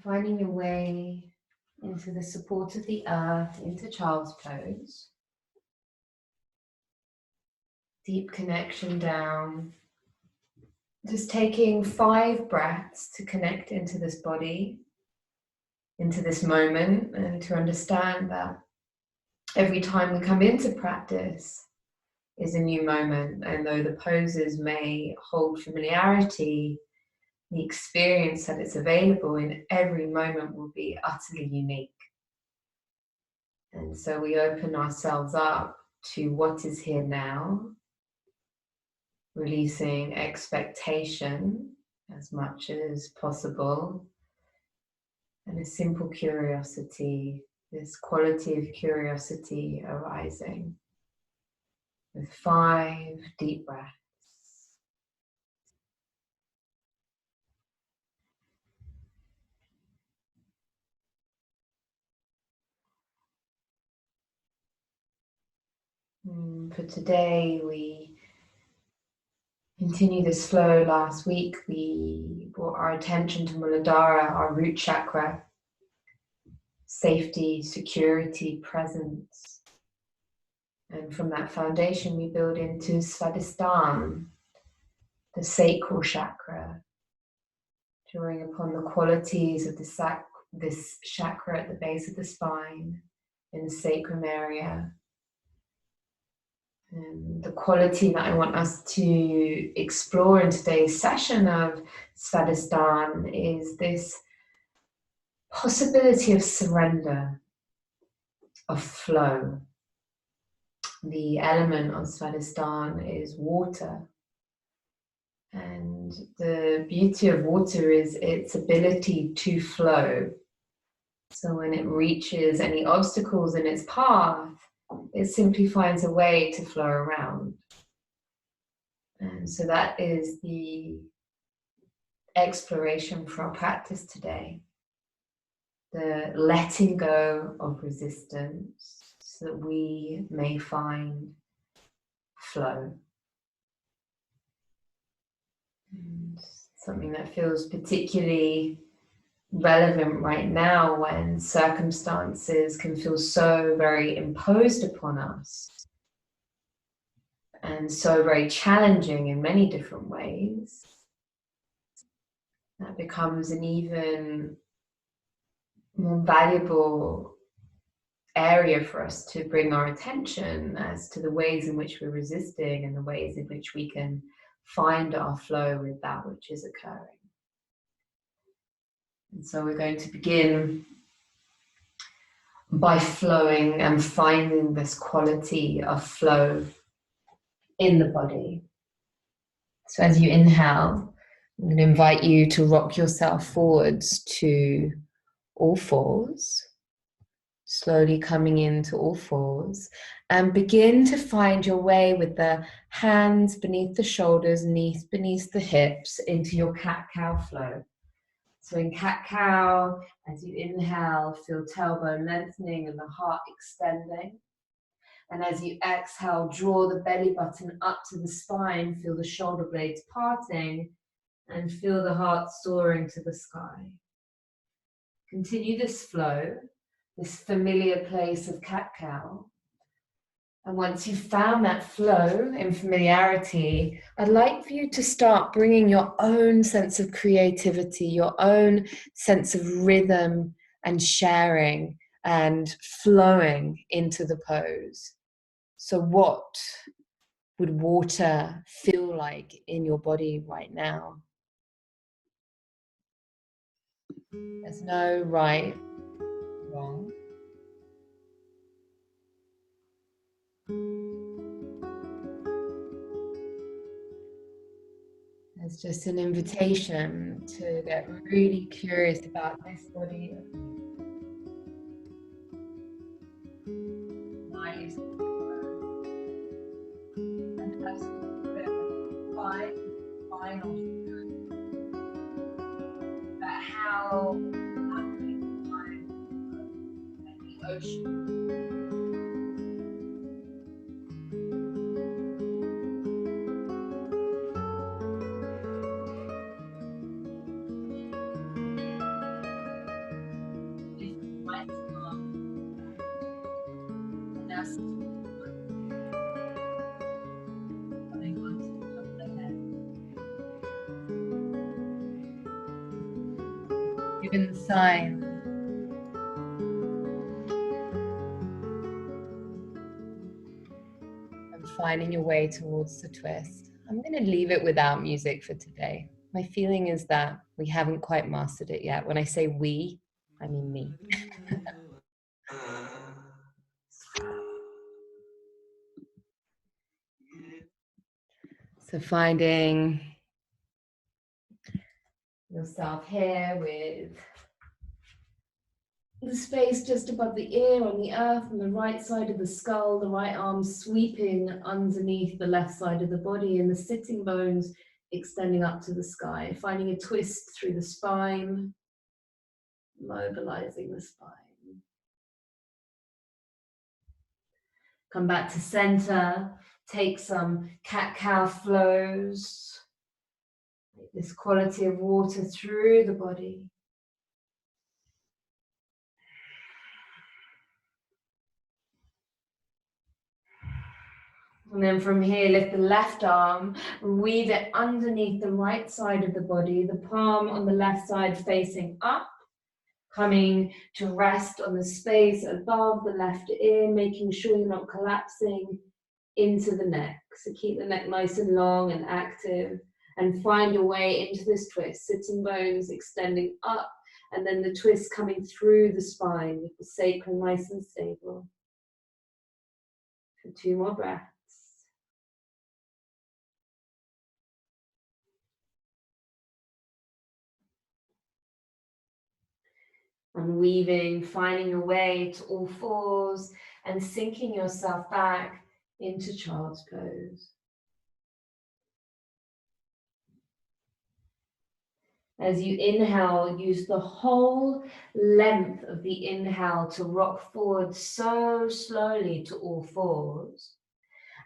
finding your way into the support of the earth, into child's pose. Deep connection down. Just taking 5 breaths to connect into this body, into this moment, and to understand that every time we come into practice is a new moment. And though the poses may hold familiarity, the experience that it's available in every moment will be utterly unique. And so we open ourselves up to what is here now, releasing expectation as much as possible, and a simple curiosity, this quality of curiosity arising with 5 deep breaths. For today, we continue this flow. Last week, we brought our attention to Muladhara, our root chakra, safety, security, presence. And from that foundation, we build into Svadhisthana, the sacral chakra, drawing upon the qualities of this chakra at the base of the spine, in the sacrum area. And the quality that I want us to explore in today's session of Svadhisthana is this possibility of surrender, of flow. The element of Svadhisthana is water. And the beauty of water is its ability to flow. So when it reaches any obstacles in its path, it simply finds a way to flow around. And so that is the exploration for our practice today. The letting go of resistance so that we may find flow. And something that feels particularly relevant right now when circumstances can feel so very imposed upon us and so very challenging in many different ways. That becomes an even more valuable area for us to bring our attention as to the ways in which we're resisting and the ways in which we can find our flow with that which is occurring. And so we're going to begin by flowing and finding this quality of flow in the body. So as you inhale, I'm going to invite you to rock yourself forwards to all fours, slowly coming into all fours, and begin to find your way with the hands beneath the shoulders, knees beneath the hips, into your cat-cow flow. So in cat-cow, as you inhale, feel tailbone lengthening and the heart extending. And as you exhale, draw the belly button up to the spine, feel the shoulder blades parting, and feel the heart soaring to the sky. Continue this flow, this familiar place of cat-cow. And once you've found that flow and familiarity, I'd like for you to start bringing your own sense of creativity, your own sense of rhythm and sharing and flowing into the pose. So what would water feel like in your body right now? There's no right, wrong. It's just an invitation to get really curious about this body. Nice. And as final about how time and the ocean. chest. Going on to the top of the head. Given the sign. And finding your way towards the twist. I'm going to leave it without music for today. My feeling is that we haven't quite mastered it yet. When I say we, I mean me. So finding yourself here with the space just above the ear on the earth, on the right side of the skull, the right arm sweeping underneath the left side of the body, and the sitting bones extending up to the sky, finding a twist through the spine, mobilizing the spine. Come back to center, take some cat-cow flows, this quality of water through the body. And then from here, lift the left arm, weave it underneath the right side of the body, the palm on the left side facing up, coming to rest on the space above the left ear, making sure you're not collapsing into the neck. So keep the neck nice and long and active, and find your way into this twist, sitting bones extending up, and then the twist coming through the spine with the sacrum nice and stable. For 2 more breaths. And weaving, finding your way to all fours and sinking yourself back into child's pose. As you inhale, use the whole length of the inhale to rock forward so slowly to all fours.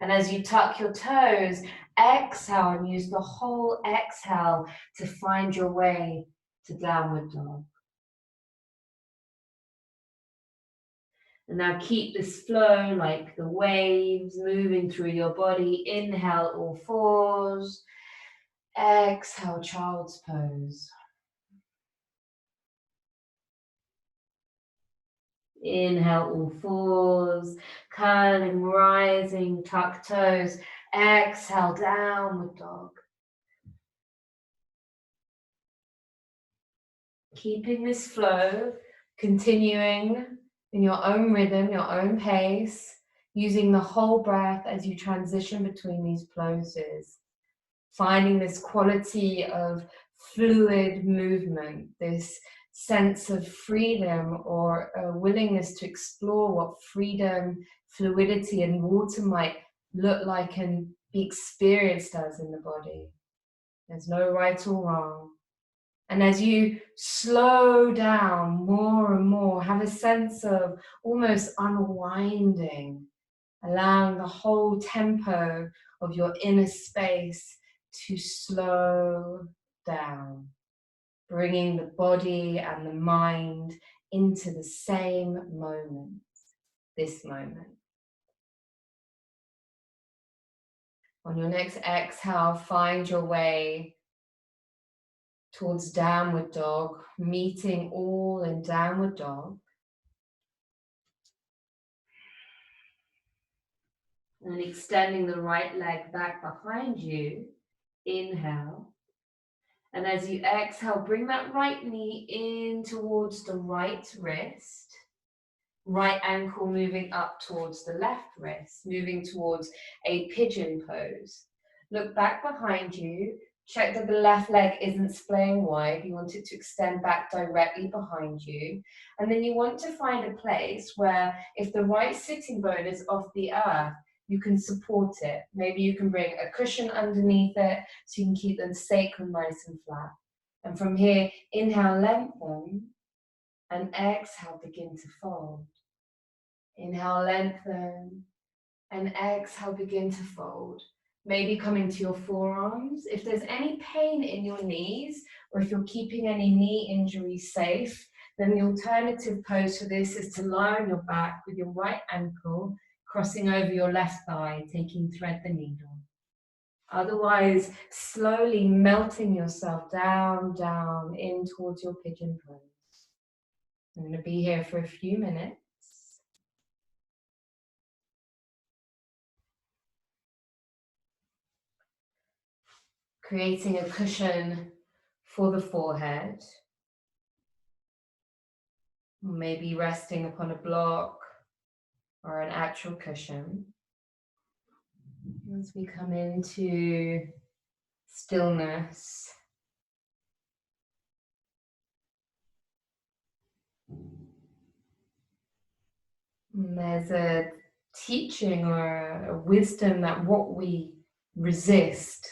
And as you tuck your toes, exhale and use the whole exhale to find your way to downward dog. And now keep this flow like the waves moving through your body. Inhale, all fours. Exhale, child's pose. Inhale, all fours. Curling, rising, tuck toes. Exhale, downward dog. Keeping this flow, continuing in your own rhythm, your own pace, using the whole breath as you transition between these poses. Finding this quality of fluid movement, this sense of freedom or a willingness to explore what freedom, fluidity, and water might look like and be experienced as in the body. There's no right or wrong. And as you slow down more and more, have a sense of almost unwinding, allowing the whole tempo of your inner space to slow down, bringing the body and the mind into the same moment, this moment. On your next exhale, find your way towards downward dog, meeting all in downward dog. And extending the right leg back behind you. Inhale. And as you exhale, bring that right knee in towards the right wrist. Right ankle moving up towards the left wrist, moving towards a pigeon pose. Look back behind you. Check that the left leg isn't splaying wide. You want it to extend back directly behind you. And then you want to find a place where if the right sitting bone is off the earth, you can support it. Maybe you can bring a cushion underneath it so you can keep the sacrum nice and flat. And from here, inhale, lengthen, and exhale, begin to fold. Inhale, lengthen, and exhale, begin to fold. Maybe coming to your forearms. If there's any pain in your knees, or if you're keeping any knee injuries safe, then the alternative pose for this is to lie on your back with your right ankle crossing over your left thigh, taking thread the needle. Otherwise, slowly melting yourself down, down, in towards your pigeon pose. I'm going to be here for a few minutes. Creating a cushion for the forehead. Maybe resting upon a block or an actual cushion. As we come into stillness, and there's a teaching or a wisdom that what we resist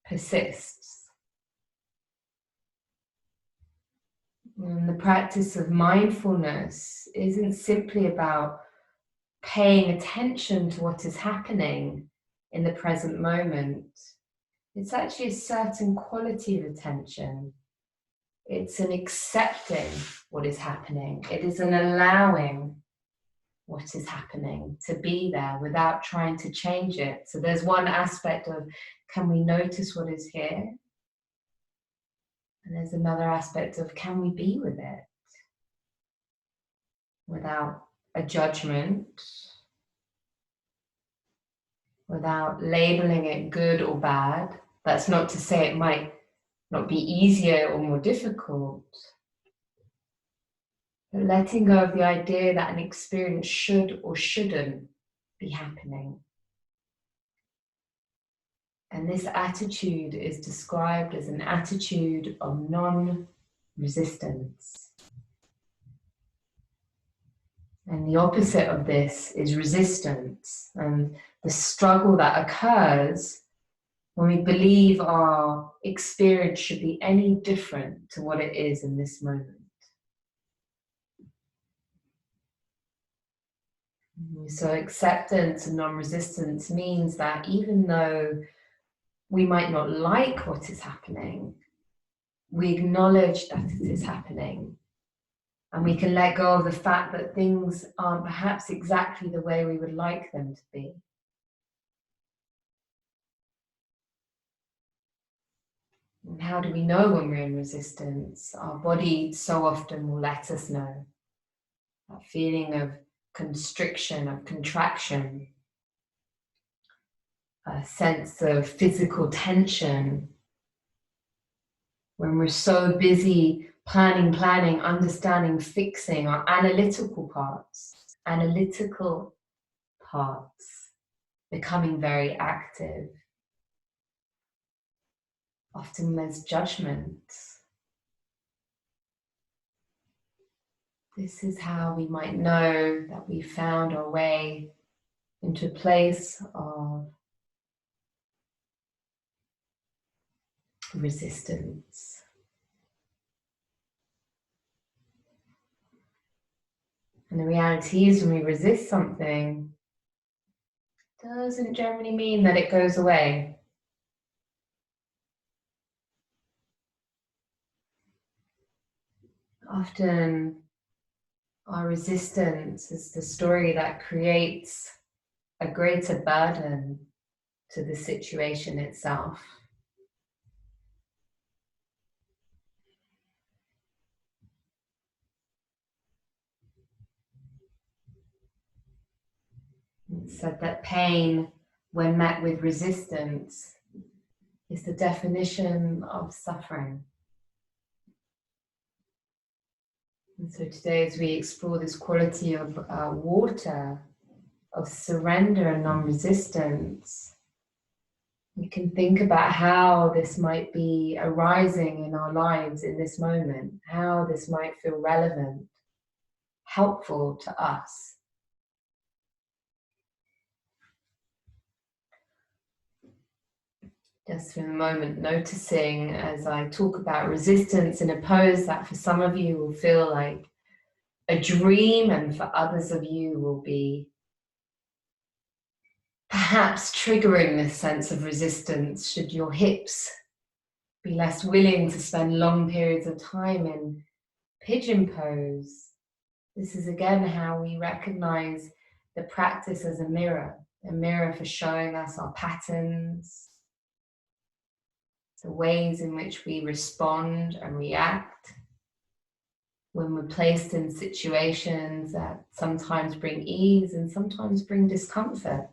persists. And the practice of mindfulness isn't simply about paying attention to what is happening in the present moment. It's actually a certain quality of attention. It's an accepting what is happening. It is an allowing what is happening to be there without trying to change it. So there's one aspect of, can we notice what is here? And there's another aspect of, can we be with it without a judgment, without labeling it good or bad. That's not to say it might not be easier or more difficult. But letting go of the idea that an experience should or shouldn't be happening. And this attitude is described as an attitude of non-resistance. And the opposite of this is resistance, and the struggle that occurs when we believe our experience should be any different to what it is in this moment. So acceptance and non-resistance means that even though we might not like what is happening, we acknowledge that it is happening. And we can let go of the fact that things aren't perhaps exactly the way we would like them to be. And how do we know when we're in resistance? Our body so often will let us know. That feeling of constriction, of contraction, a sense of physical tension. When we're so busy planning, understanding, fixing our analytical parts becoming very active. Often there's judgment. This is how we might know that we found our way into a place of resistance. And the reality is, when we resist something, it doesn't generally mean that it goes away. Often our resistance is the story that creates a greater burden to the situation itself. It's said that pain, when met with resistance, is the definition of suffering. And so today, as we explore this quality of water, of surrender and non-resistance, we can think about how this might be arising in our lives in this moment, how this might feel relevant, helpful to us. Just for a moment, noticing as I talk about resistance in a pose that for some of you will feel like a dream, and for others of you will be perhaps triggering this sense of resistance should your hips be less willing to spend long periods of time in pigeon pose. This is again how we recognize the practice as a mirror for showing us our patterns, the ways in which we respond and react when we're placed in situations that sometimes bring ease and sometimes bring discomfort.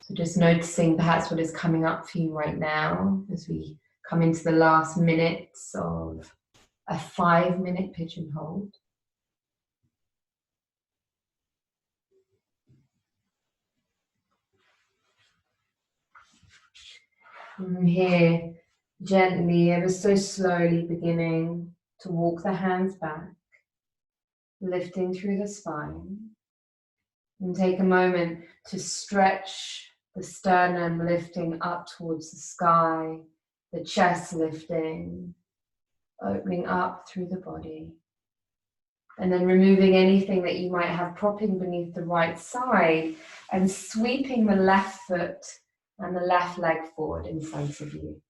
So just noticing perhaps what is coming up for you right now as we come into the last minutes of a 5-minute pigeon hold. From here, gently, ever so slowly beginning to walk the hands back, lifting through the spine. And take a moment to stretch the sternum, lifting up towards the sky, the chest lifting, opening up through the body. And then removing anything that you might have propping beneath the right side and sweeping the left foot and the left leg forward in front of you.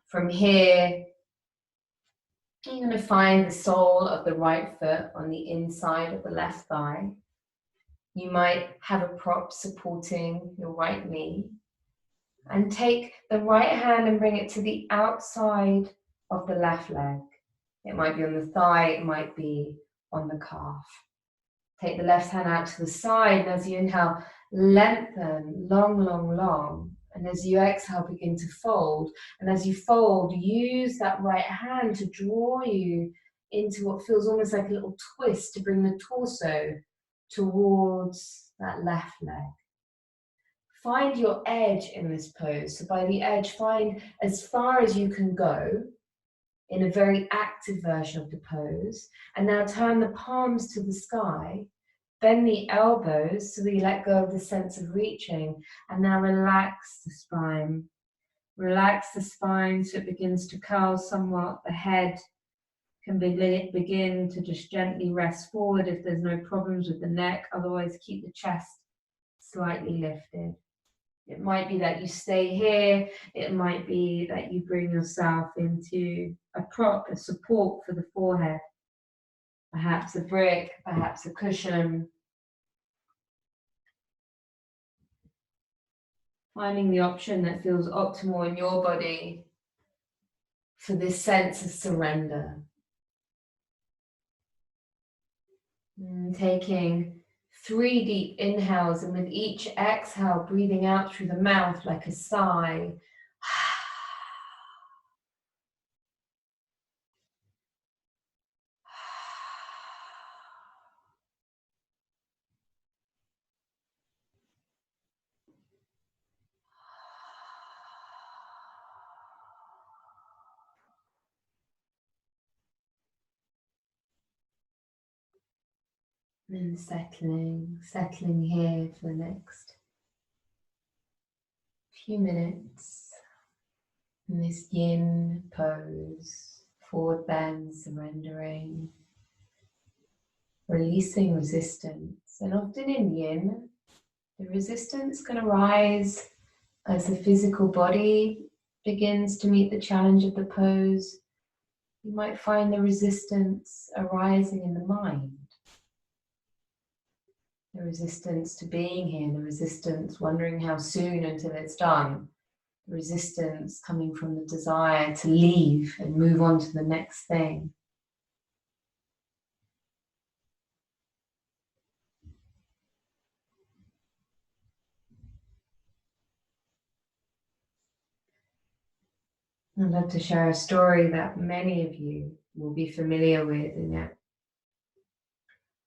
From here, you're going to find the sole of the right foot on the inside of the left thigh. You might have a prop supporting your right knee. And take the right hand and bring it to the outside of the left leg. It might be on the thigh, it might be on the calf. Take the left hand out to the side, and as you inhale, lengthen, long, long, long. And as you exhale, begin to fold. And as you fold, use that right hand to draw you into what feels almost like a little twist to bring the torso towards that left leg. Find your edge in this pose. So by the edge, find as far as you can go in a very active version of the pose. And now turn the palms to the sky. Bend the elbows so that you let go of the sense of reaching. And now relax the spine. Relax the spine so it begins to curl somewhat. The head can begin to just gently rest forward if there's no problems with the neck. Otherwise, keep the chest slightly lifted. It might be that you stay here. It might be that you bring yourself into a prop, a support for the forehead. Perhaps a brick, perhaps a cushion. Finding the option that feels optimal in your body for this sense of surrender. And taking 3 deep inhales, and with each exhale, breathing out through the mouth like a sigh. And settling here for the next few minutes in this yin pose, forward bend, surrendering, releasing resistance. And often in yin, the resistance can arise as the physical body begins to meet the challenge of the pose. You might find the resistance arising in the mind. The resistance to being here, the resistance wondering how soon until it's done, the resistance coming from the desire to leave and move on to the next thing. I'd love to share a story that many of you will be familiar with, and yet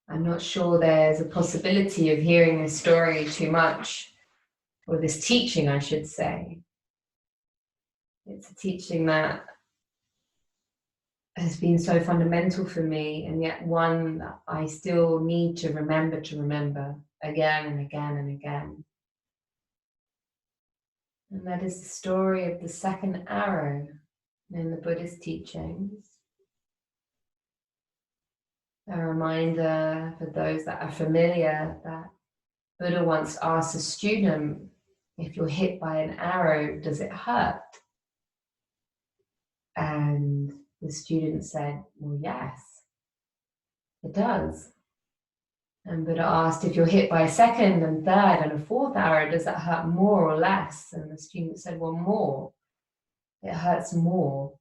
I'm not sure there's a possibility of hearing this story too much, or this teaching, I should say. It's a teaching that has been so fundamental for me, and yet one that I still need to remember again and again and again. And that is the story of the second arrow in the Buddhist teachings. A reminder for those that are familiar that Buddha once asked a student, if you're hit by an arrow, does it hurt? And the student said, well, yes, it does. And Buddha asked, if you're hit by a second and third and a fourth arrow, does that hurt more or less? And the student said, well, more. It hurts more.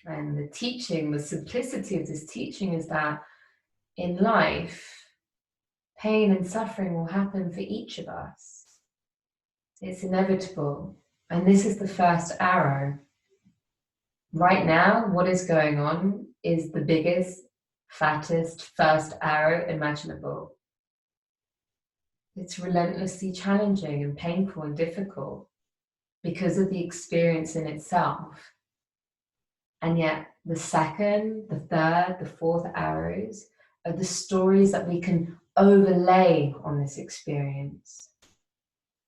And the teaching, the simplicity of this teaching is that in life, pain and suffering will happen for each of us. It's inevitable. And this is the first arrow. Right now, what is going on is the biggest, fattest first arrow imaginable. It's relentlessly challenging and painful and difficult because of the experience in itself. And yet the second, the third, the fourth arrows are the stories that we can overlay on this experience.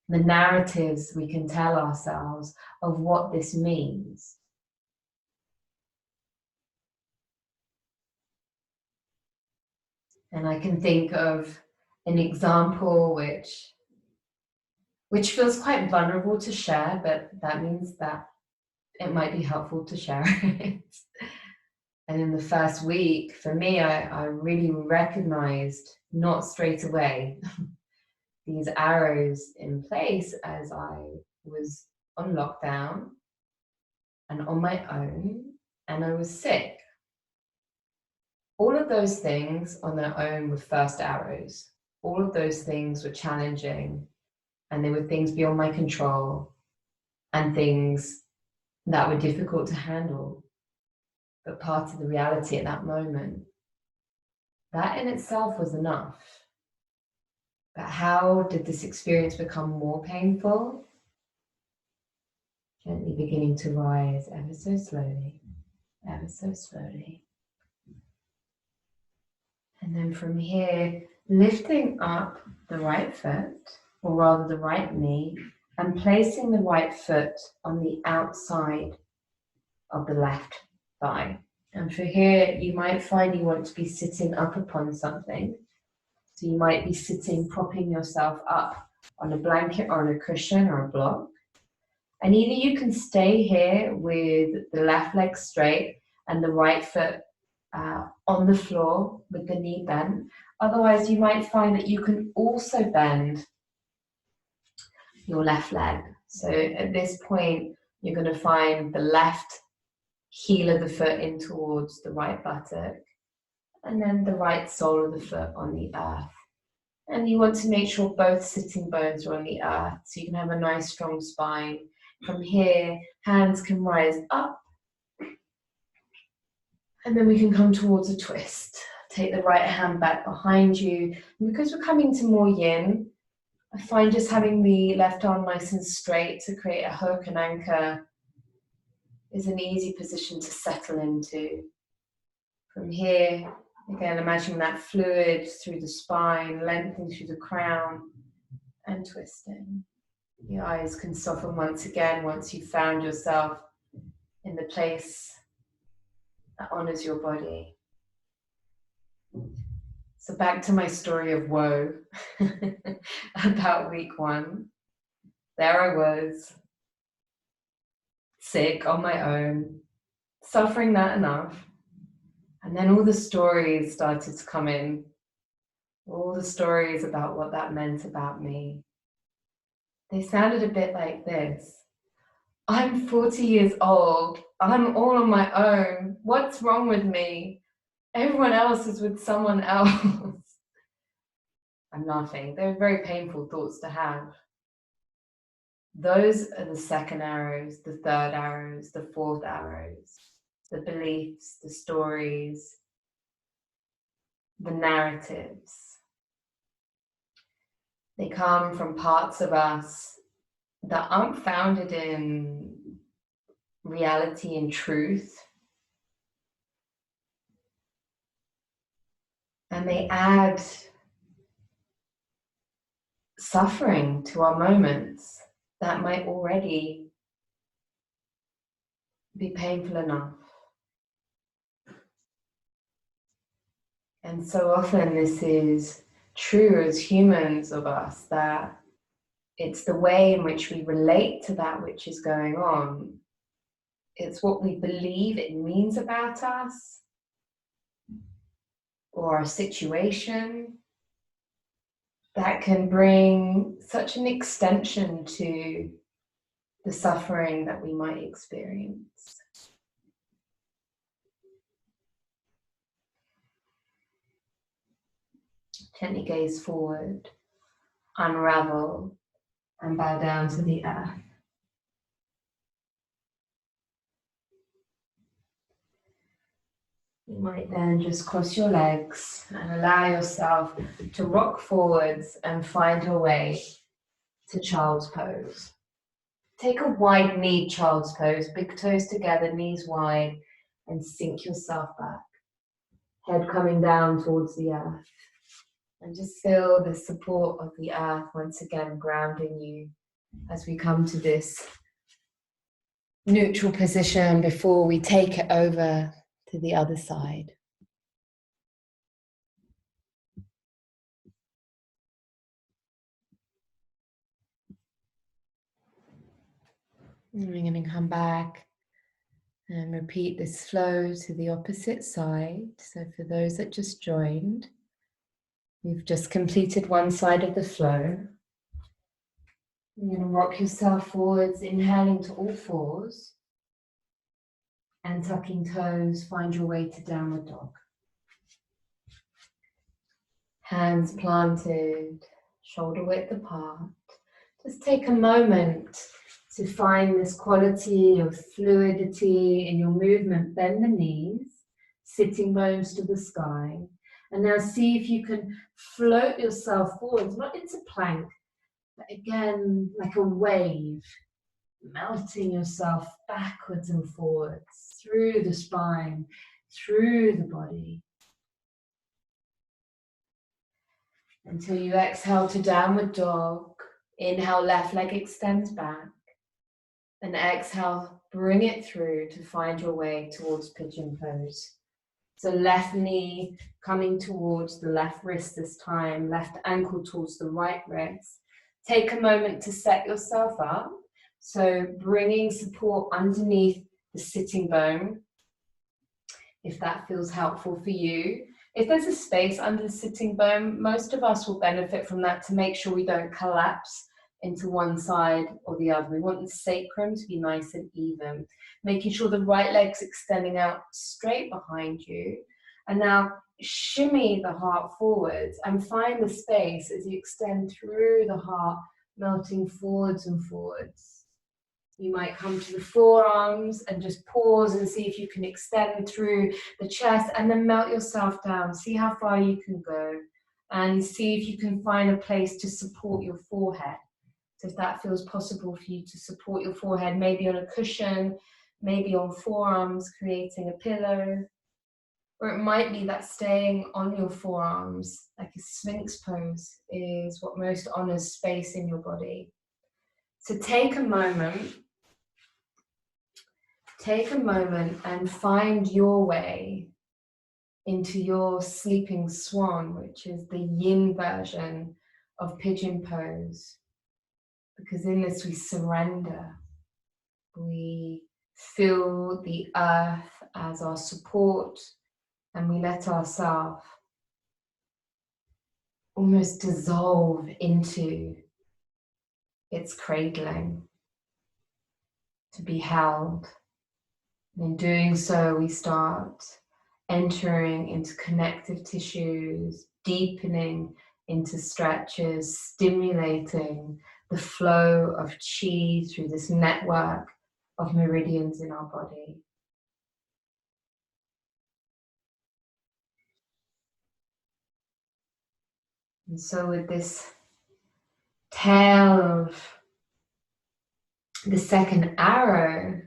The narratives we can tell ourselves of what this means. And I can think of an example which feels quite vulnerable to share, but that means that it might be helpful to share it. And in the first week, for me, I really recognized, not straight away, these arrows in place as I was on lockdown and on my own, and I was sick. All of those things on their own were first arrows. All of those things were challenging, and they were things beyond my control and things that were difficult to handle, but part of the reality at that moment. That in itself was enough. But how did this experience become more painful? Gently beginning to rise ever so slowly, ever so slowly. And then from here, lifting up the right foot, or rather the right knee, and placing the right foot on the outside of the left thigh. And for here, you might find you want to be sitting up upon something. So you might be sitting, propping yourself up on a blanket or on a cushion or a block. And either you can stay here with the left leg straight and the right foot on the floor with the knee bent. Otherwise, you might find that you can also bend your left leg. So at this point, you're going to find the left heel of the foot in towards the right buttock, and then the right sole of the foot on the earth. And you want to make sure both sitting bones are on the earth, so you can have a nice strong spine. From here, hands can rise up, and then we can come towards a twist. Take the right hand back behind you. And because we're coming to more yin, I find just having the left arm nice and straight to create a hook and anchor is an easy position to settle into. From here, again, imagine that fluid through the spine, lengthening through the crown, and twisting. The eyes can soften once again once you've found yourself in the place that honors your body. So back to my story of woe about week 1. There I was, sick on my own, suffering that enough. And then all the stories started to come in. All the stories about what that meant about me. They sounded a bit like this. I'm 40 years old. I'm all on my own. What's wrong with me? Everyone else is with someone else. I'm laughing. They're very painful thoughts to have. Those are the second arrows, the third arrows, the fourth arrows, the beliefs, the stories, the narratives. They come from parts of us that aren't founded in reality and truth. And they add suffering to our moments that might already be painful enough. And so often this is true as humans of us, that it's the way in which we relate to that which is going on. It's what we believe it means about us or a situation that can bring such an extension to the suffering that we might experience. Gently gaze forward, unravel, and bow down to the earth. You might then just cross your legs and allow yourself to rock forwards and find your way to child's pose. Take a wide knee child's pose, big toes together, knees wide, and sink yourself back. Head coming down towards the earth. And just feel the support of the earth once again grounding you as we come to this neutral position before we take it over to the other side. And we're going to come back and repeat this flow to the opposite side. So for those that just joined, you've just completed one side of the flow. You're going to rock yourself forwards, inhaling to all fours, and tucking toes, find your way to downward dog. Hands planted, shoulder width apart. Just take a moment to find this quality of fluidity in your movement. Bend the knees, sitting bones to the sky. And now see if you can float yourself forwards, not into plank, but again, like a wave, melting yourself backwards and forwards, through the spine, through the body. Until you exhale to downward dog. Inhale, left leg extends back. And exhale, bring it through to find your way towards pigeon pose. So left knee coming towards the left wrist this time, left ankle towards the right wrist. Take a moment to set yourself up. So bringing support underneath the sitting bone, if that feels helpful for you. If there's a space under the sitting bone, most of us will benefit from that to make sure we don't collapse into one side or the other. We want the sacrum to be nice and even, making sure the right leg's extending out straight behind you. And now shimmy the heart forwards and find the space as you extend through the heart, melting forwards and forwards. You might come to the forearms and just pause and see if you can extend through the chest and then melt yourself down. See how far you can go and see if you can find a place to support your forehead. So if that feels possible for you to support your forehead, maybe on a cushion, maybe on forearms, creating a pillow. Or it might be that staying on your forearms, like a sphinx pose, is what most honors space in your body. So take a moment and find your way into your sleeping swan, which is the yin version of pigeon pose. Because in this we surrender. We feel the earth as our support and we let ourselves almost dissolve into its cradling, to be held. And in doing so, we start entering into connective tissues, deepening into stretches, stimulating the flow of chi through this network of meridians in our body. And so with this tail of the second arrow,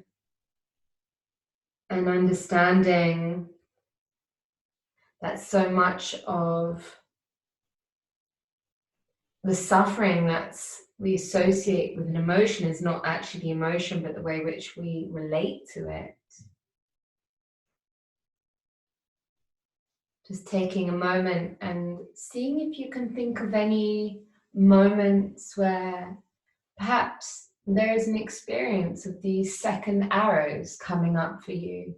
and understanding that so much of the suffering that's we associate with an emotion is not actually the emotion, but the way in which we relate to it. Just taking a moment and seeing if you can think of any moments where perhaps there is an experience of these second arrows coming up for you.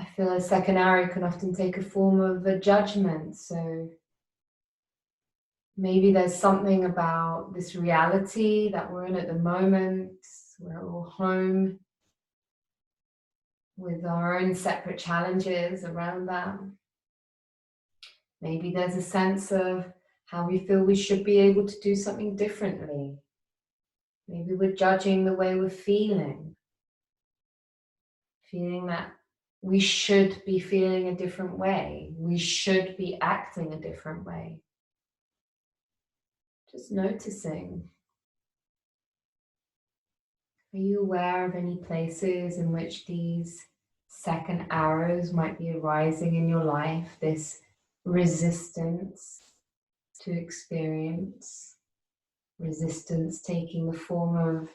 I feel a second arrow can often take a form of a judgment. So maybe there's something about this reality that we're in at the moment. We're all home with our own separate challenges around that. Maybe there's a sense of how we feel we should be able to do something differently. Maybe we're judging the way we're feeling that we should be feeling a different way. We should be acting a different way. Just noticing. Are you aware of any places in which these second arrows might be arising in your life? This resistance to experience, resistance taking the form of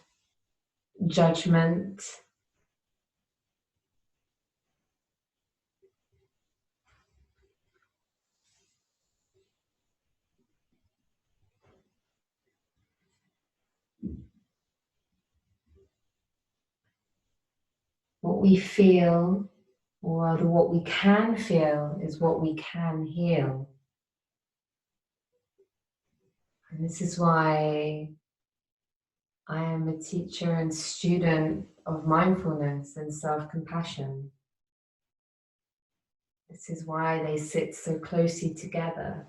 judgment. What we feel, or rather what we can feel, is what we can heal. And this is why I am a teacher and student of mindfulness and self-compassion. This is why they sit so closely together.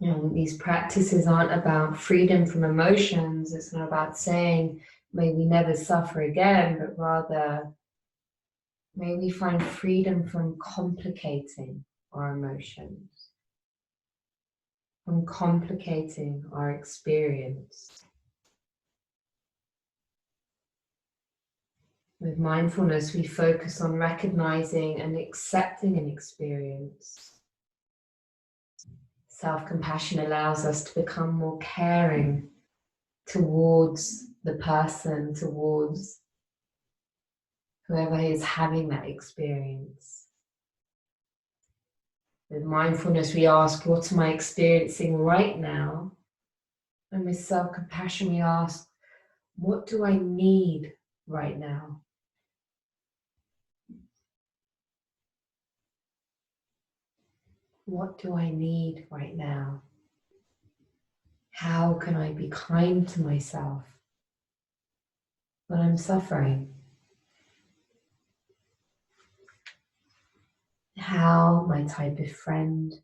You know, these practices aren't about freedom from emotions. It's not about saying, may we never suffer again, but rather, may we find freedom from complicating our emotions, from complicating our experience. With mindfulness, we focus on recognizing and accepting an experience. Self-compassion allows us to become more caring towards the person, towards whoever is having that experience. With mindfulness, we ask, what am I experiencing right now? And with self-compassion, we ask, what do I need right now? What do I need right now? How can I be kind to myself when I'm suffering? How might I befriend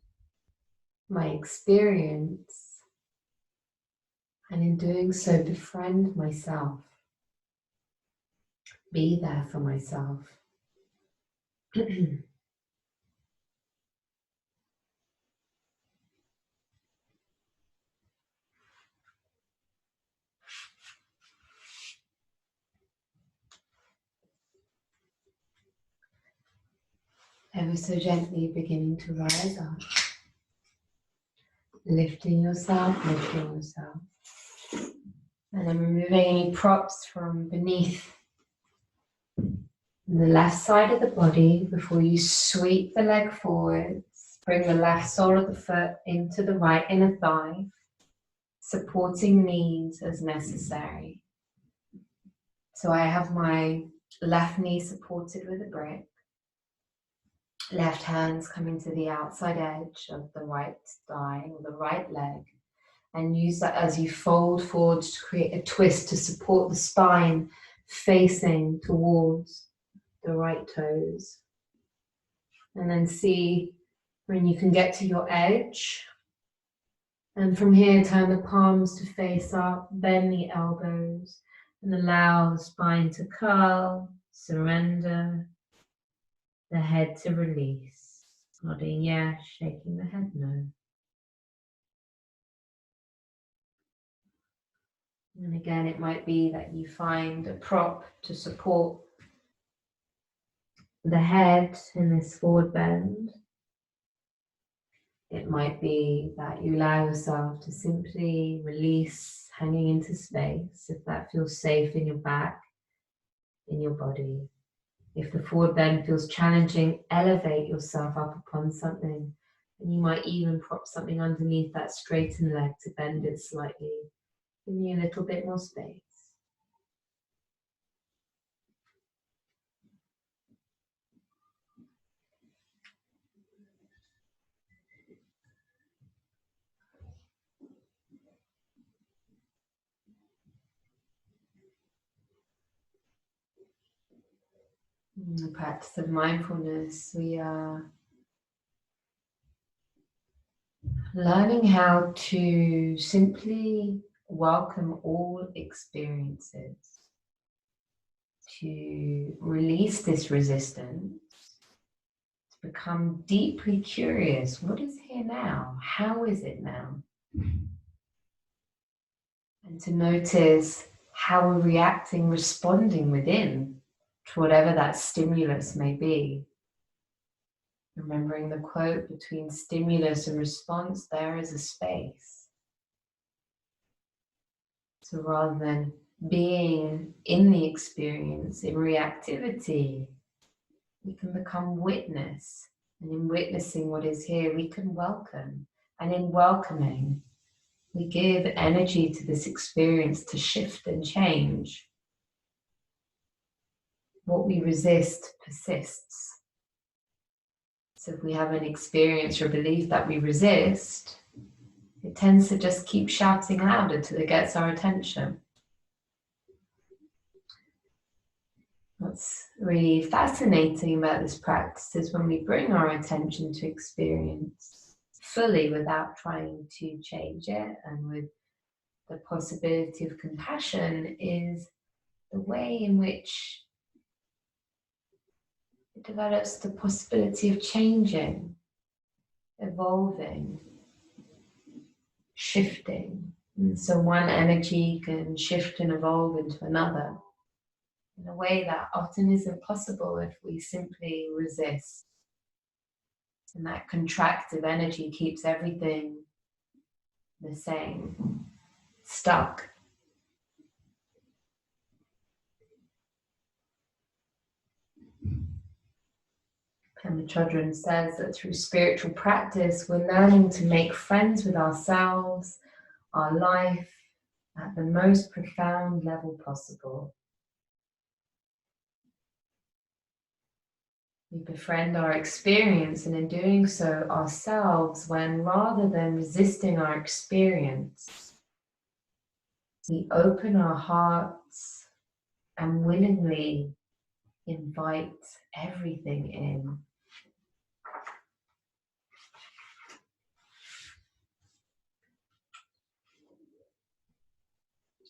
my experience, and in doing so, befriend myself, be there for myself? Ever so gently beginning to rise up, lifting yourself, and then removing any props from beneath the left side of the body before you sweep the leg forwards. Bring the left sole of the foot into the right inner thigh, supporting knees as necessary. So I have my left knee supported with a brick, left hands coming to the outside edge of the right thigh or the right leg, and use that as you fold forward to create a twist to support the spine facing towards the right toes. And then see when you can get to your edge. And from here, turn the palms to face up, bend the elbows, and allow the spine to curl, surrender, the head to release. Nodding yes, shaking the head no. And again, it might be that you find a prop to support the head in this forward bend. It might be that you allow yourself to simply release, hanging into space, if that feels safe in your back, in your body. If the forward bend feels challenging, elevate yourself up upon something. And you might even prop something underneath that straightened leg to bend it slightly, giving you a little bit more space. In the practice of mindfulness, we are learning how to simply welcome all experiences, to release this resistance, to become deeply curious. What is here now? How is it now? And to notice how we're reacting, responding within to whatever that stimulus may be. Remembering the quote, between stimulus and response, there is a space. So rather than being in the experience, in reactivity, we can become witness. And in witnessing what is here, we can welcome. And in welcoming, we give energy to this experience to shift and change. What we resist persists. So if we have an experience or belief that we resist, it tends to just keep shouting louder till it gets our attention. What's really fascinating about this practice is when we bring our attention to experience fully without trying to change it, and with the possibility of compassion, is the way in which it develops the possibility of changing, evolving, shifting. And so one energy can shift and evolve into another in a way that often isn't possible if we simply resist. And that contractive energy keeps everything the same, stuck. And the Chodron says that through spiritual practice, we're learning to make friends with ourselves, our life, at the most profound level possible. We befriend our experience, and in doing so ourselves, when rather than resisting our experience, we open our hearts and willingly invite everything in.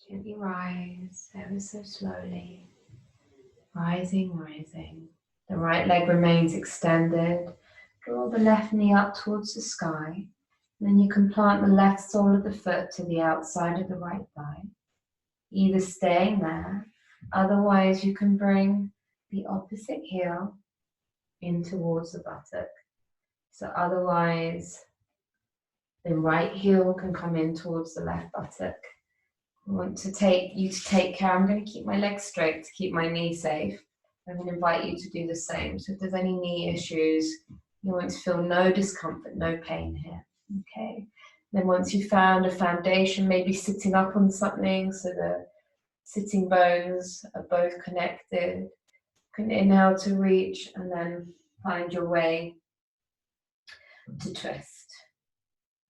Gently rise, ever so slowly. Rising, rising. The right leg remains extended. Draw the left knee up towards the sky. Then you can plant the left sole of the foot to the outside of the right thigh, either staying there. Otherwise, you can bring the opposite heel in towards the buttock. So otherwise, the right heel can come in towards the left buttock. I want to take care. I'm going to keep my legs straight to keep my knee safe. I'm going to invite you to do the same. So if there's any knee issues, you want to feel no discomfort, no pain here. Okay. Then once you've found a foundation, maybe sitting up on something so the sitting bones are both connected. You can inhale to reach and then find your way to twist.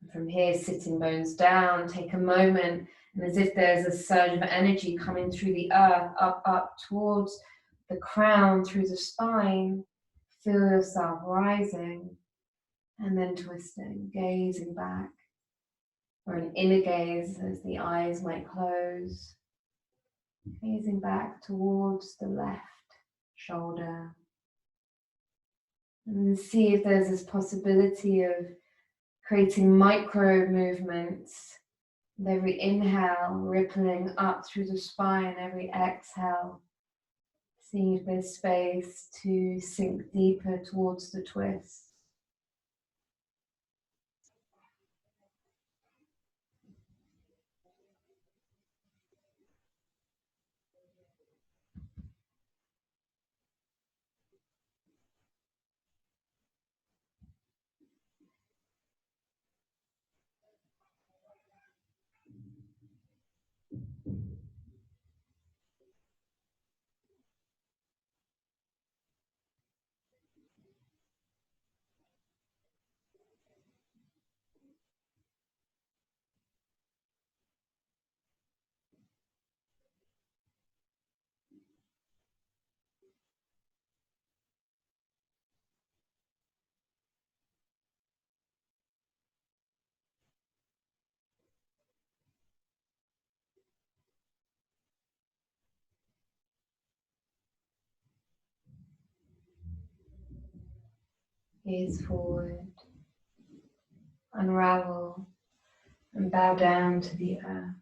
And from here, sitting bones down, take a moment, and as if there's a surge of energy coming through the earth, up towards the crown, through the spine, feel yourself rising and then twisting, gazing back, or an inner gaze as the eyes might close, gazing back towards the left shoulder. And then see if there's this possibility of creating micro movements. With every inhale, rippling up through the spine, every exhale, seeing if there's space to sink deeper towards the twist. Gaze forward, unravel, and bow down to the earth.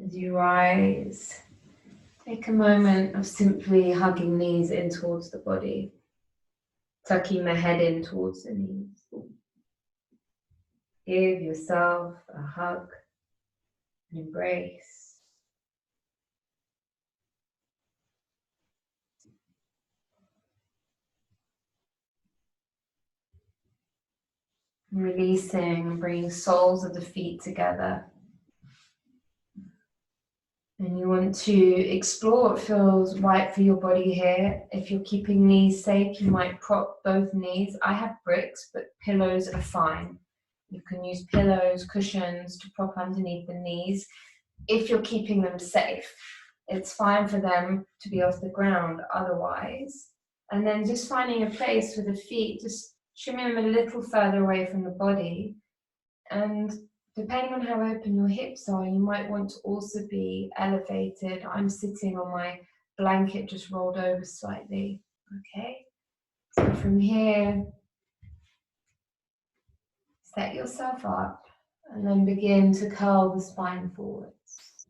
As you rise, take a moment of simply hugging knees in towards the body, tucking the head in towards the knees. Give yourself a hug, an embrace. Releasing, bringing soles of the feet together. And you want to explore what feels right for your body here. If you're keeping knees safe, you might prop both knees. I have bricks, but pillows are fine. You can use pillows, cushions to prop underneath the knees if you're keeping them safe. It's fine for them to be off the ground otherwise. And then just finding a place for the feet, just shimming them a little further away from the body. And depending on how open your hips are, you might want to also be elevated. I'm sitting on my blanket just rolled over slightly. Okay, so from here, set yourself up and then begin to curl the spine forwards.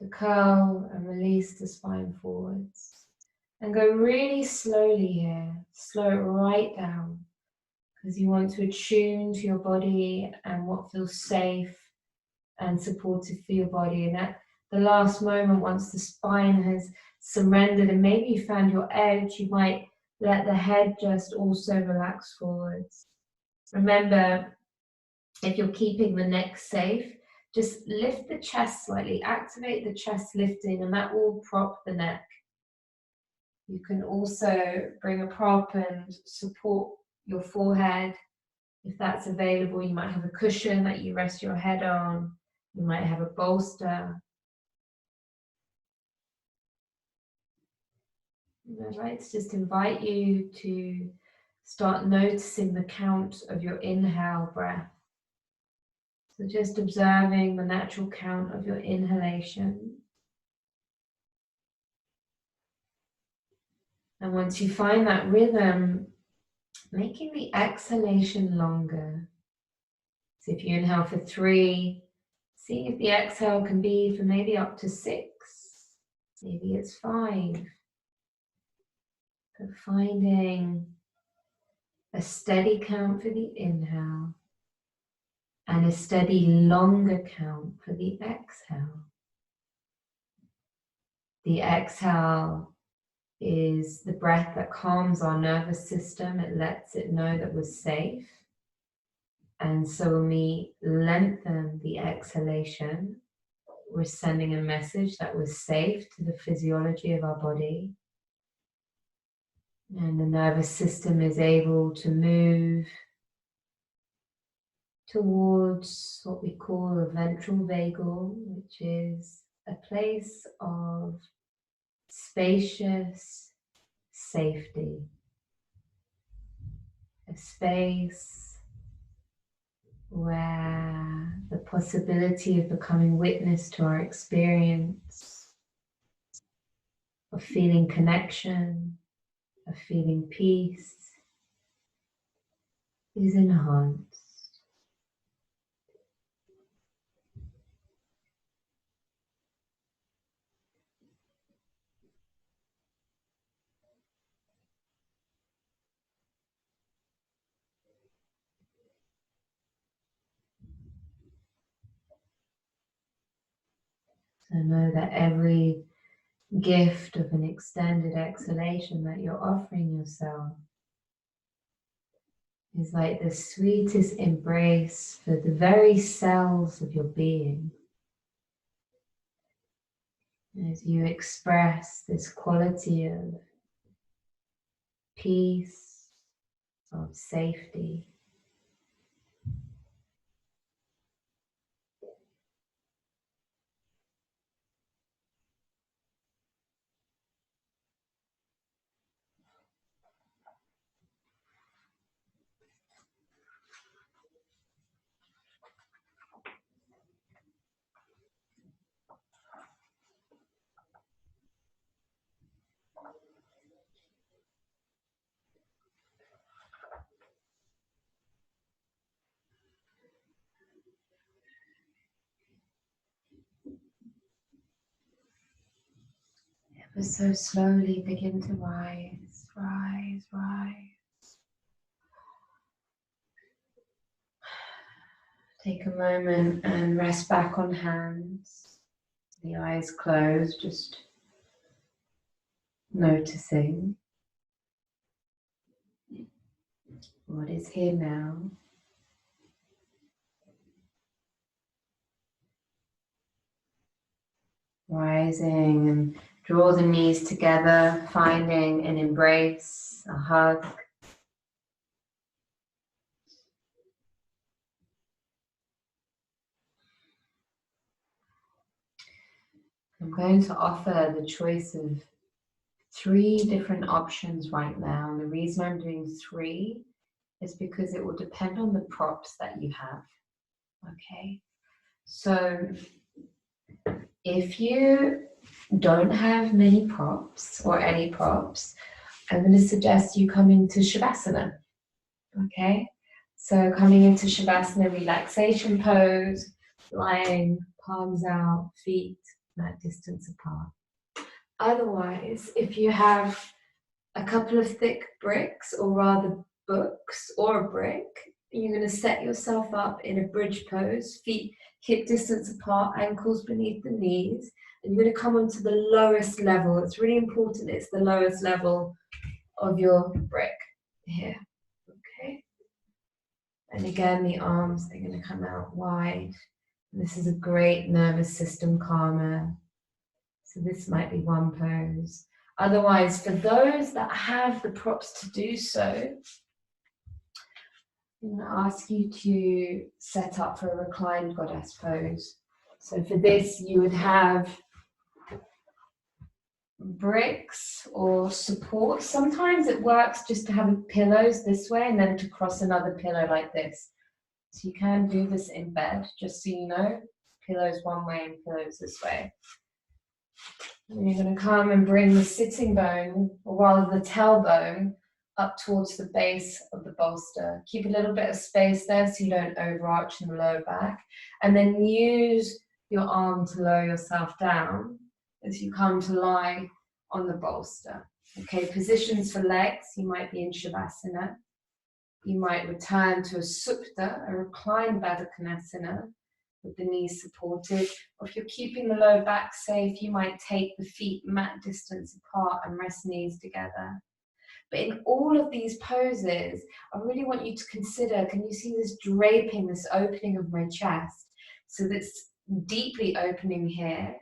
To curl and release the spine forwards. And go really slowly here. Slow it right down, because you want to attune to your body and what feels safe and supportive for your body. And at the last moment, once the spine has surrendered and maybe you found your edge, you might let the head just also relax forwards. Remember, if you're keeping the neck safe, just lift the chest slightly, activate the chest lifting, and that will prop the neck. You can also bring a prop and support your forehead. If that's available, you might have a cushion that you rest your head on. You might have a bolster. And I'd like to just invite you to start noticing the count of your inhale breath. So just observing the natural count of your inhalation. And once you find that rhythm, making the exhalation longer. So if you inhale for 3, see if the exhale can be for maybe up to 6. Maybe it's 5. But finding a steady count for the inhale and a steady longer count for the exhale. The exhale is the breath that calms our nervous system. It lets it know that we're safe. And so when we lengthen the exhalation, we're sending a message that we're safe to the physiology of our body. And the nervous system is able to move towards what we call the ventral vagal, which is a place of spacious safety. A space where the possibility of becoming witness to our experience, of feeling connection, of feeling peace, is enhanced. So know that every gift of an extended exhalation that you're offering yourself is like the sweetest embrace for the very cells of your being. As you express this quality of peace, of safety. So slowly begin to rise, rise, rise. Take a moment and rest back on hands. The eyes closed, just noticing what is here now. Rising and draw the knees together, finding an embrace, a hug. I'm going to offer the choice of 3 different options right now. And the reason I'm doing 3 is because it will depend on the props that you have. Okay, so if you don't have many props or any props, I'm going to suggest you come into Shavasana. Okay, so coming into Shavasana, relaxation pose, lying palms out, feet that distance apart. Otherwise, if you have a couple of thick bricks, or rather books or a brick, you're going to set yourself up in a bridge pose, feet hip distance apart, ankles beneath the knees, and you're going to come onto the lowest level. It's really important, it's the lowest level of your brick here. Okay. And again, the arms are going to come out wide. And this is a great nervous system calmer. So this might be one pose. Otherwise, for those that have the props to do so, I'm going to ask you to set up for a reclined goddess pose. So for this, you would have bricks or support. Sometimes it works just to have pillows this way and then to cross another pillow like this. So you can do this in bed, just so you know. Pillows one way and pillows this way. And you're going to come and bring the sitting bone, or rather the tailbone, up towards the base of the bolster. Keep a little bit of space there so you don't overarch in the lower back. And then use your arm to lower yourself down as you come to lie on the bolster. Okay, positions for legs, you might be in Shavasana. You might return to a supta, a reclined Baddha Konasana, with the knees supported. Or if you're keeping the low back safe, you might take the feet mat distance apart and rest knees together. But in all of these poses, I really want you to consider, can you see this draping, this opening of my chest? So that's deeply opening here.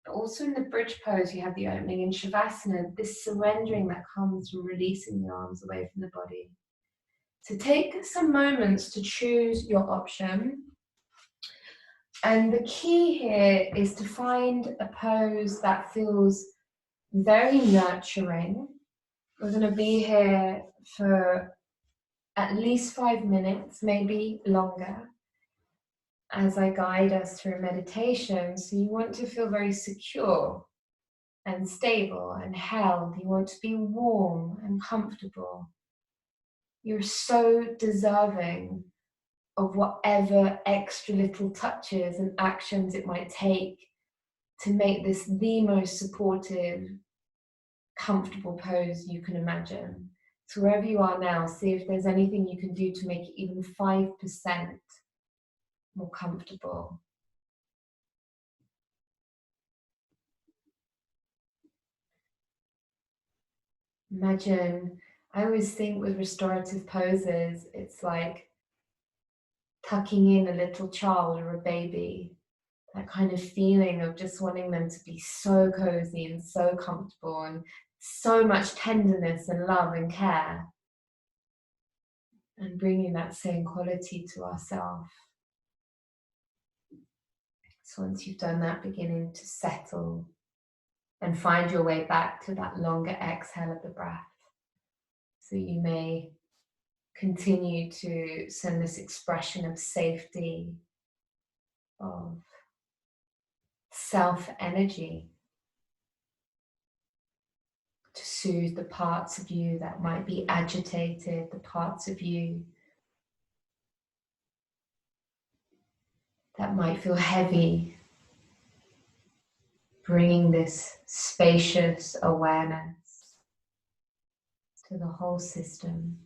But also in the bridge pose, you have the opening. In Shavasana, this surrendering that comes from releasing the arms away from the body. So take some moments to choose your option. And the key here is to find a pose that feels very nurturing. We're going to be here for at least 5 minutes, maybe longer, as I guide us through meditation. So you want to feel very secure and stable and held. You want to be warm and comfortable. You're so deserving of whatever extra little touches and actions it might take to make this the most supportive, comfortable pose you can imagine. So wherever you are now, see if there's anything you can do to make it even 5% more comfortable. Imagine, I always think with restorative poses, it's like tucking in a little child or a baby. That kind of feeling of just wanting them to be so cozy and so comfortable and so much tenderness and love and care. And bringing that same quality to ourselves. So once you've done that, beginning to settle and find your way back to that longer exhale of the breath. So you may continue to send this expression of safety, of self-energy, to soothe the parts of you that might be agitated, the parts of you that might feel heavy, bringing this spacious awareness to the whole system.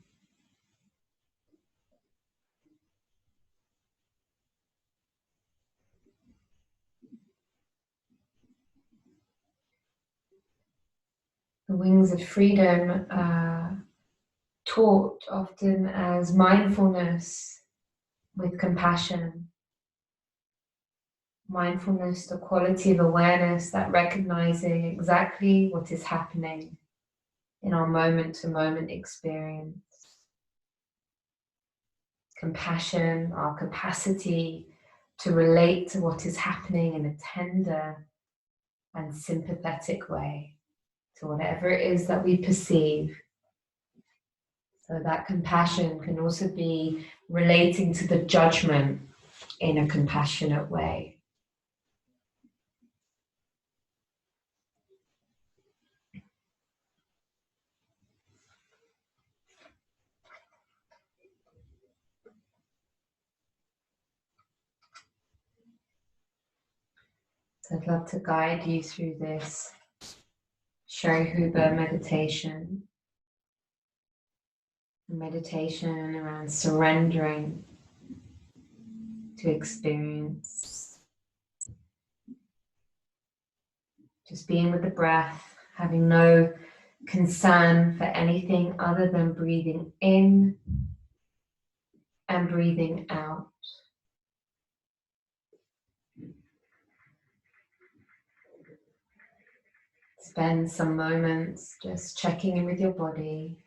The wings of freedom are taught often as mindfulness with compassion. Mindfulness, the quality of awareness, that recognizing exactly what is happening in our moment-to-moment experience. Compassion, our capacity to relate to what is happening in a tender and sympathetic way to whatever it is that we perceive. So that compassion can also be relating to the judgment in a compassionate way. So I'd love to guide you through this Sharihuba meditation. A meditation around surrendering to experience. Just being with the breath, having no concern for anything other than breathing in and breathing out. Spend some moments just checking in with your body,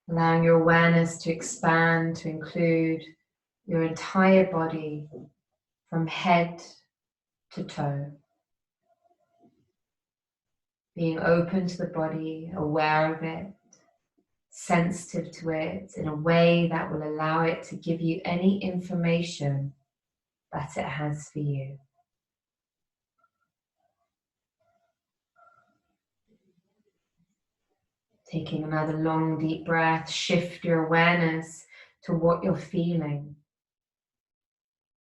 allowing your awareness to expand to include your entire body from head to toe. Being open to the body, aware of it, sensitive to it in a way that will allow it to give you any information that it has for you. Taking another long deep breath, shift your awareness to what you're feeling,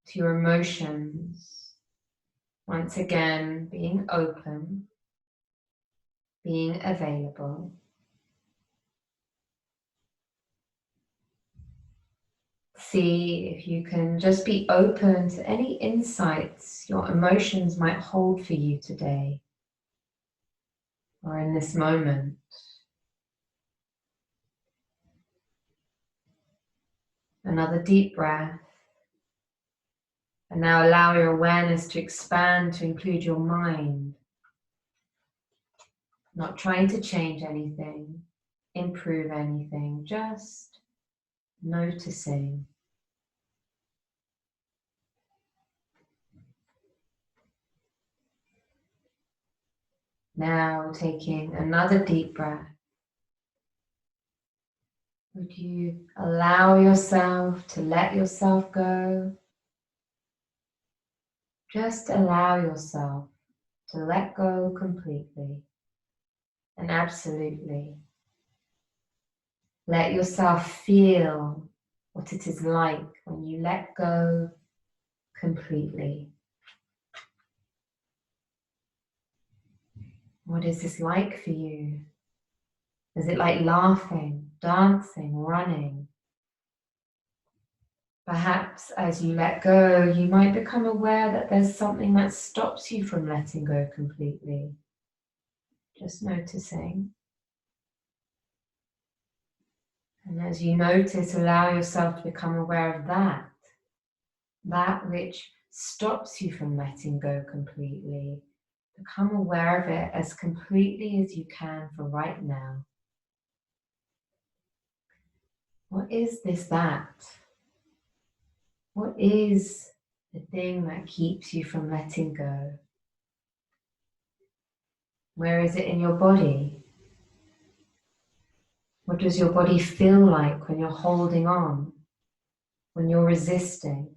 to your emotions. Once again, being open, being available. See if you can just be open to any insights your emotions might hold for you today or in this moment. Another deep breath. And now allow your awareness to expand to include your mind. Not trying to change anything, improve anything, just noticing. Now taking another deep breath. Would you allow yourself to let yourself go? Just allow yourself to let go completely and absolutely. Let yourself feel what it is like when you let go completely. What is this like for you? Is it like laughing, dancing, running? Perhaps as you let go, you might become aware that there's something that stops you from letting go completely. Just noticing. And as you notice, allow yourself to become aware of that which stops you from letting go completely. Become aware of it as completely as you can for right now. What is that? What is the thing that keeps you from letting go? Where is it in your body? What does your body feel like when you're holding on, when you're resisting?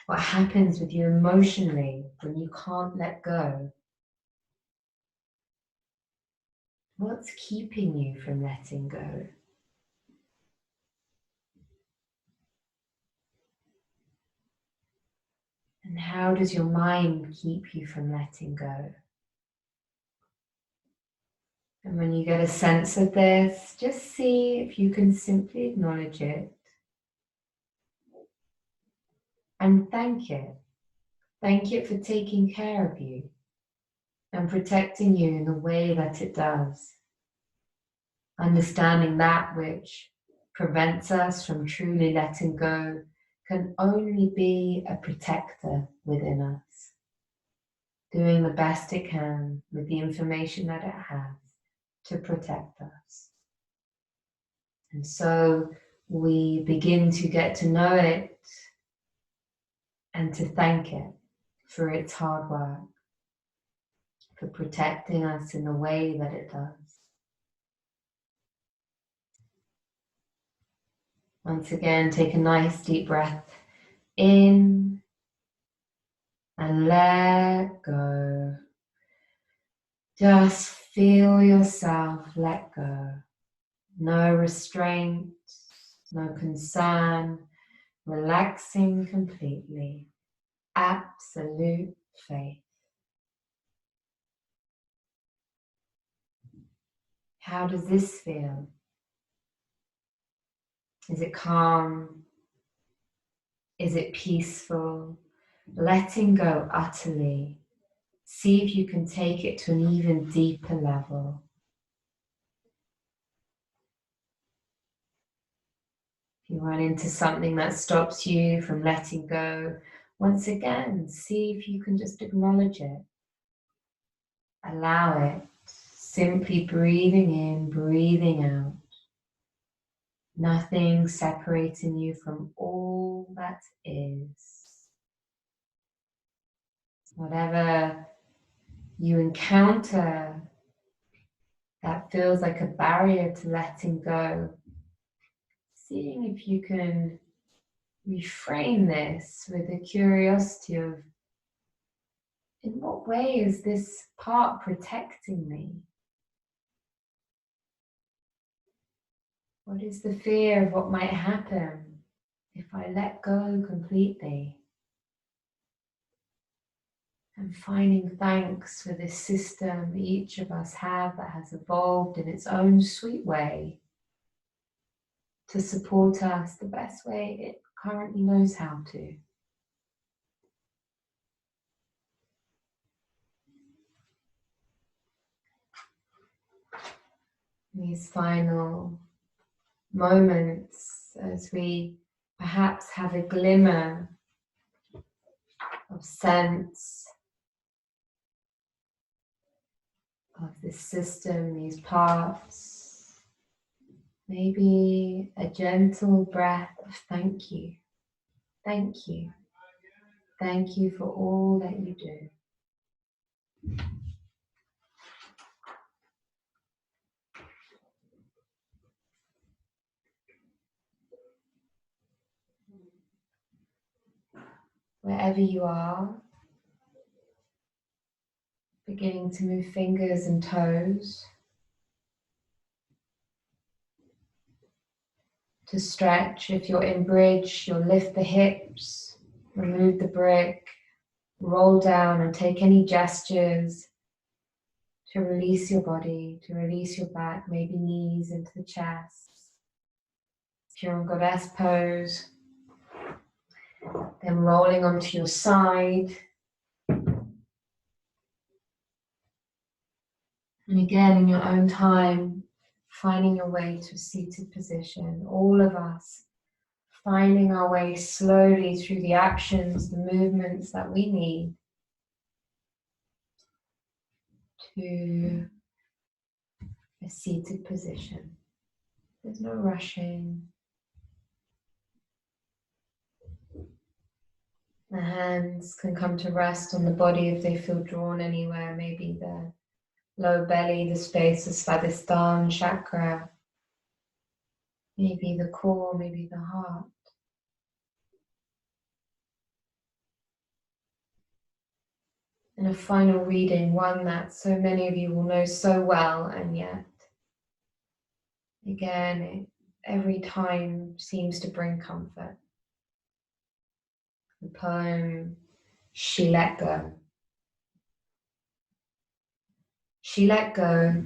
What happens with you emotionally when you can't let go? What's keeping you from letting go? And how does your mind keep you from letting go? And when you get a sense of this, just see if you can simply acknowledge it and thank it. Thank it for taking care of you and protecting you in the way that it does. Understanding that which prevents us from truly letting go can only be a protector within us, doing the best it can with the information that it has to protect us. And so we begin to get to know it and to thank it for its hard work, for protecting us in the way that it does. Once again, take a nice deep breath in and let go. Just feel yourself let go. No restraint, no concern, relaxing completely. Absolute faith. How does this feel? Is it calm? Is it peaceful? Letting go utterly. See if you can take it to an even deeper level. If you run into something that stops you from letting go, once again, see if you can just acknowledge it. Allow it. Simply breathing in, breathing out. Nothing separating you from all that is. Whatever you encounter that feels like a barrier to letting go, seeing if you can reframe this with a curiosity of, in what way is this part protecting me? What is the fear of what might happen if I let go completely? And finding thanks for this system each of us have that has evolved in its own sweet way to support us the best way it currently knows how to. These final moments as we perhaps have a glimmer of sense of this system, these parts, maybe a gentle breath of thank you. Thank you. Thank you for all that you do. Wherever you are, beginning to move fingers and toes, to stretch. If you're in bridge, you'll lift the hips, remove the brick, roll down and take any gestures to release your body, to release your back, maybe knees into the chest. If you're in goddess pose, then rolling onto your side. And again, in your own time, finding your way to a seated position. All of us finding our way slowly through the actions, the movements that we need to a seated position. There's no rushing. The hands can come to rest on the body if they feel drawn anywhere, maybe the low belly, the space of Svadhisthana chakra, maybe the core, maybe the heart. And a final reading, one that so many of you will know so well, and yet, again, every time seems to bring comfort. The poem She let go. She let go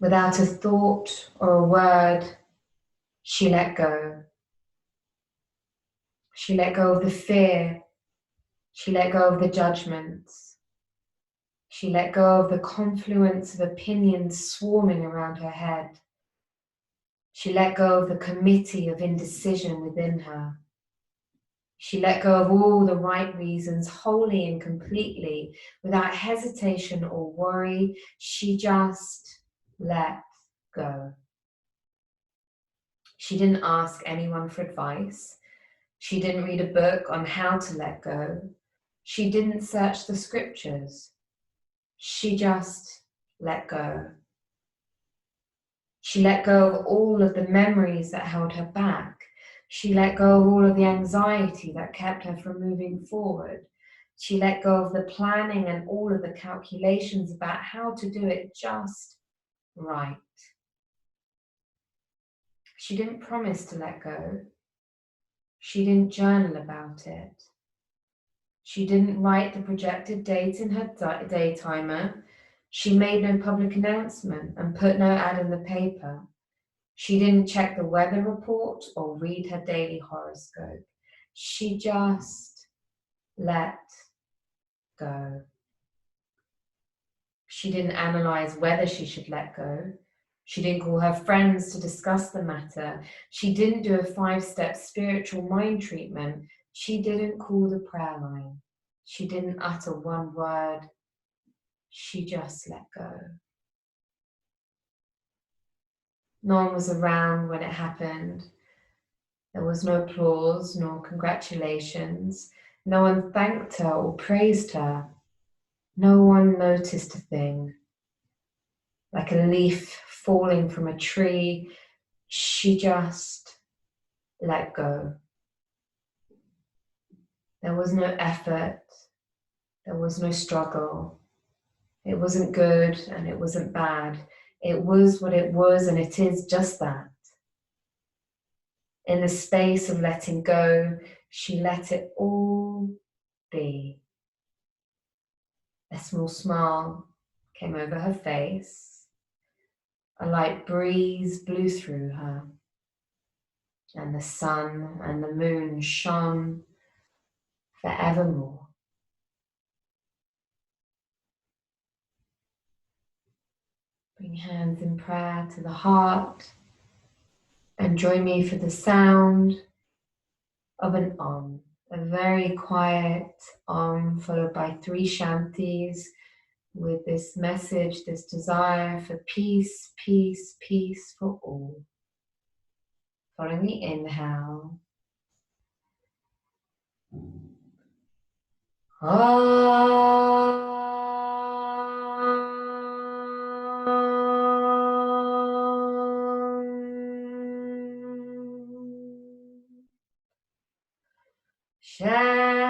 without a thought or a word. She let go. She let go of the fear. She let go of the judgments. She let go of the confluence of opinions swarming around her head. She let go of the committee of indecision within her. She let go of all the right reasons wholly and completely, without hesitation or worry. She just let go. She didn't ask anyone for advice. She didn't read a book on how to let go. She didn't search the scriptures. She just let go. She let go of all of the memories that held her back. She let go of all of the anxiety that kept her from moving forward. She let go of the planning and all of the calculations about how to do it just right. She didn't promise to let go. She didn't journal about it. She didn't write the projected date in her day timer. She made no public announcement and put no ad in the paper. She didn't check the weather report or read her daily horoscope. She just let go. She didn't analyze whether she should let go. She didn't call her friends to discuss the matter. She didn't do a 5-step spiritual mind treatment. She didn't call the prayer line. She didn't utter one word. She just let go. No one was around when it happened. There was no applause nor congratulations. No one thanked her or praised her. No one noticed a thing. Like a leaf falling from a tree, she just let go. There was no effort. There was no struggle. It wasn't good and it wasn't bad. It was what it was, and it is just that. In the space of letting go, she let it all be. A small smile came over her face. A light breeze blew through her. And the sun and the moon shone forevermore. Bring hands in prayer to the heart and join me for the sound of an Om. A very quiet Om followed by 3 Shantis with this message, this desire for peace, peace, peace for all. Following the inhale.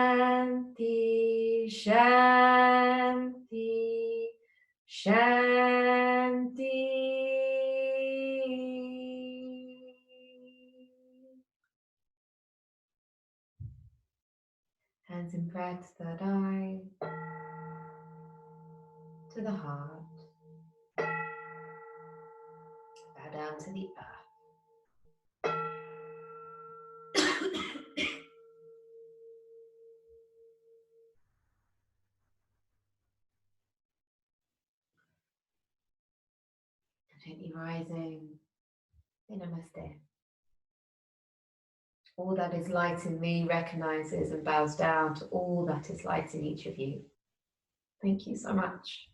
Shanti, Shanti, Shanti. Hands in prayer to third eye, to the heart, bow down to the earth. Gently rising, namaste. All that is light in me recognizes and bows down to all that is light in each of you. Thank you so much.